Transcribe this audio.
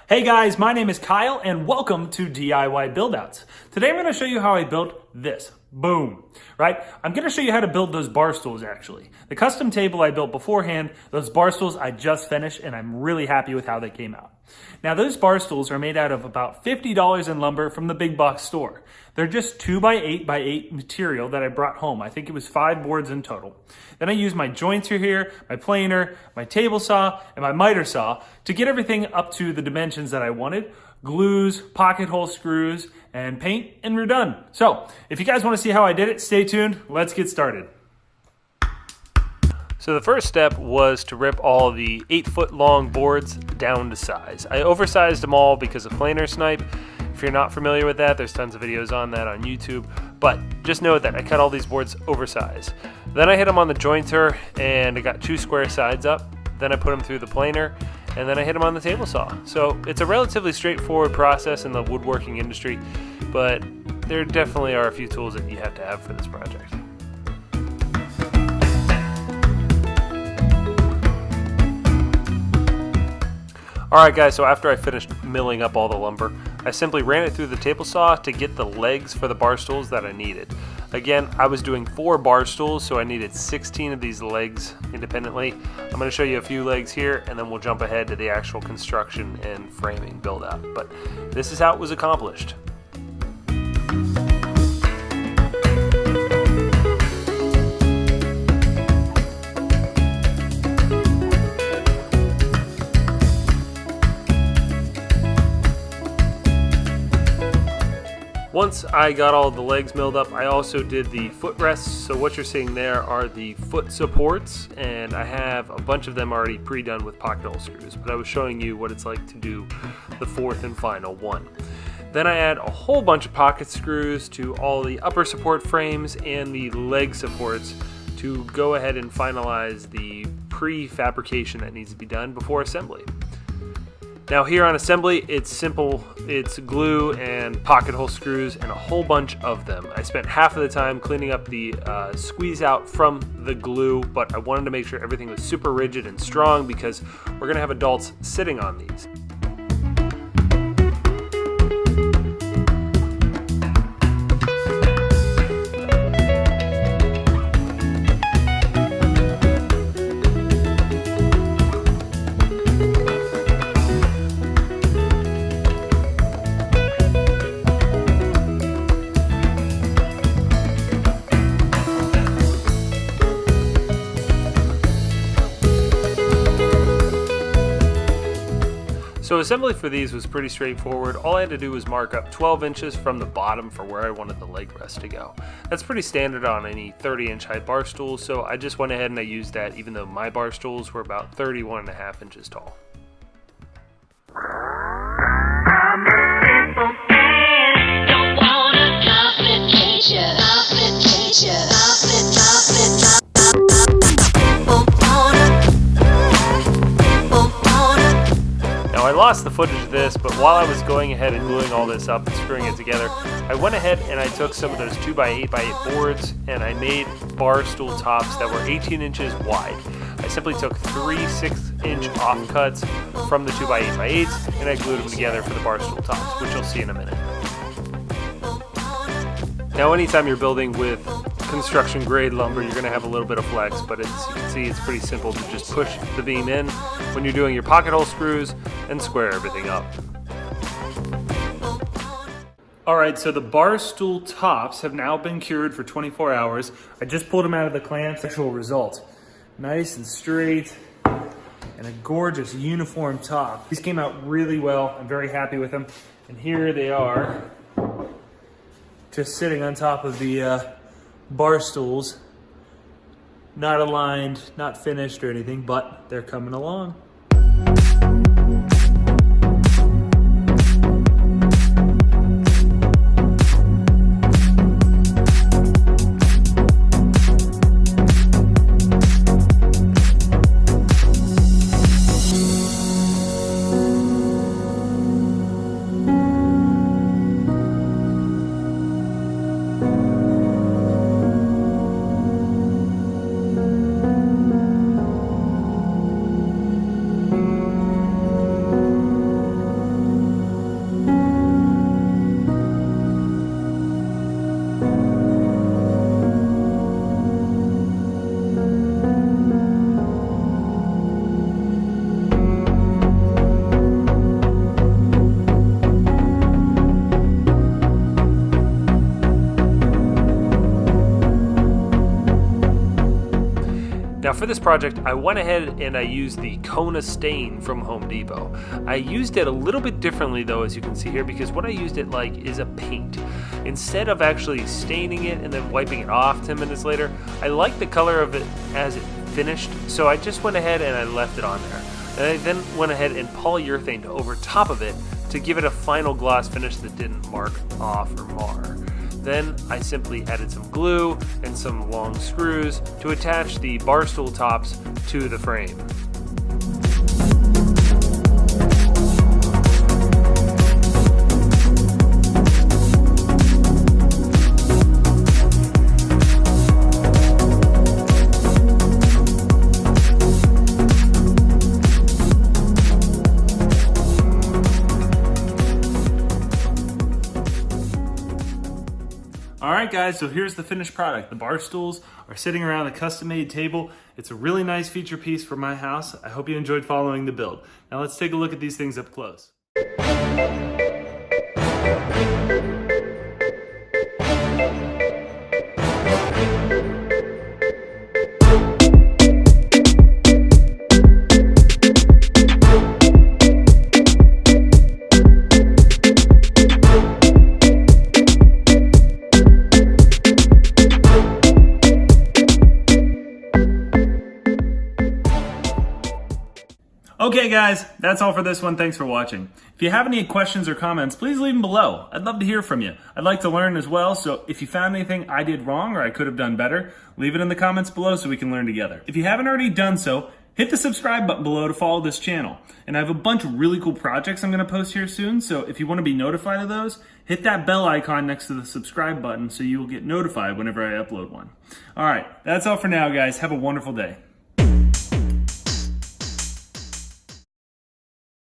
Hey guys, my name is Kyle and welcome to DIY Buildouts. Today I'm going to show you how I built this. Boom, right? I'm going to show you how to build those bar stools actually. The custom table I built beforehand, those bar stools I just finished and I'm really happy with how they came out. Now those bar stools are made out of about $50 in lumber from the big box store. They're just 2x8x8 material that I brought home. I think it was 5 boards in total. Then I used my jointer here, my planer, my table saw, and my miter saw to get everything up to the dimensions that I wanted. Glues, pocket hole screws, and paint, and we're done. So, if you guys want to see how I did it, stay tuned. Let's get started. So the first step was to rip all the 8-foot long boards down to size. I oversized them all because of planer snipe. If you're not familiar with that, there's tons of videos on that on YouTube, but just know that I cut all these boards oversized. Then I hit them on the jointer and I got 2 square sides up. Then I put them through the planer and then I hit them on the table saw. So it's a relatively straightforward process in the woodworking industry, but there definitely are a few tools that you have to have for this project. Alright guys, so after I finished milling up all the lumber, I simply ran it through the table saw to get the legs for the bar stools that I needed. Again, I was doing 4 bar stools, so I needed 16 of these legs independently. I'm going to show you a few legs here, and then we'll jump ahead to the actual construction and framing build out. But this is how it was accomplished. Once I got all the legs milled up, I also did the footrests. So what you're seeing there are the foot supports, and I have a bunch of them already pre-done with pocket hole screws, but I was showing you what it's like to do the 4th and final one. Then I add a whole bunch of pocket screws to all the upper support frames and the leg supports to go ahead and finalize the pre-fabrication that needs to be done before assembly. Now here on assembly, it's simple. It's glue and pocket hole screws and a whole bunch of them. I spent half of the time cleaning up the squeeze out from the glue, but I wanted to make sure everything was super rigid and strong because we're gonna have adults sitting on these. So assembly for these was pretty straightforward. All I had to do was mark up 12 inches from the bottom for where I wanted the leg rest to go. That's pretty standard on any 30-inch height bar stool, so I just went ahead and I used that even though my bar stools were about 31.5 inches tall. I lost the footage of this, but while I was going ahead and gluing all this up and screwing it together, I went ahead and I took some of those 2x8x8 boards and I made bar stool tops that were 18 inches wide. I simply took 3 6-inch offcuts from the 2x8x8s and I glued them together for the bar stool tops, which you'll see in a minute. Now anytime you're building with construction grade lumber, you're going to have a little bit of flex, but as you can see, it's pretty simple to just push the beam in when you're doing your pocket hole screws and square everything up. Alright, so the bar stool tops have now been cured for 24 hours. I just pulled them out of the clamps. Actual result. Nice and straight and a gorgeous uniform top. These came out really well. I'm very happy with them. And here they are, just sitting on top of the bar stools. Not aligned, not finished or anything, but they're coming along. Now for this project, I went ahead and I used the Kona stain from Home Depot. I used it a little bit differently though, as you can see here, because what I used it like is a paint. Instead of actually staining it and then wiping it off 10 minutes later, I like the color of it as it finished, so I just went ahead and I left it on there. And I then went ahead and polyurethane over top of it to give it a final gloss finish that didn't mark off or mar. Then I simply added some glue and some long screws to attach the bar stool tops to the frame. Alright guys, so here's the finished product. The bar stools are sitting around a custom-made table. It's a really nice feature piece for my house. I hope you enjoyed following the build. Now let's take a look at these things up close. Okay guys, that's all for this one. Thanks for watching. If you have any questions or comments, please leave them below. I'd love to hear from you. I'd like to learn as well, so if you found anything I did wrong or I could have done better, leave it in the comments below so we can learn together. If you haven't already done so, hit the subscribe button below to follow this channel. And I have a bunch of really cool projects I'm going to post here soon, so if you want to be notified of those, hit that bell icon next to the subscribe button so you will get notified whenever I upload one. Alright, that's all for now guys. Have a wonderful day.